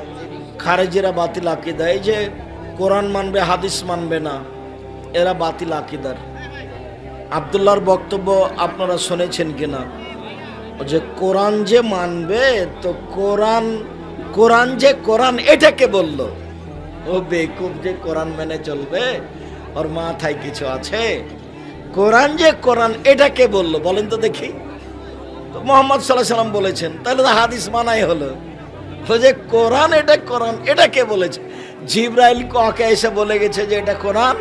খারেজিরা বাতিল আকীদা। এই যে কোরআন মানবে হাদিস মানবে না, এরা বাতিল আকীদার। আব্দুল্লাহর বক্তব্য আপনারা শুনেছেন কিনা? যে কোরআন যে মানবে, তো কোরআন যে কোরআন এটাকে বলল। ও বেকুব যে কোরআন মেনে চলবে, ওর মাথায় কিছু আছে? কোরআন যে কোরআন এটাকে বলল, বলেন তো দেখি। তো মোহাম্মদ সাল্লাল্লাহু আলাইহি সাল্লাম বলেছেন, তাহলে তো হাদিস মানাই হলো। ও যে কোরআন এটা কোরআন এটাকে বলেছে, জিবরাইল কাকে এসে বলে গেছে যে এটা কোরআন?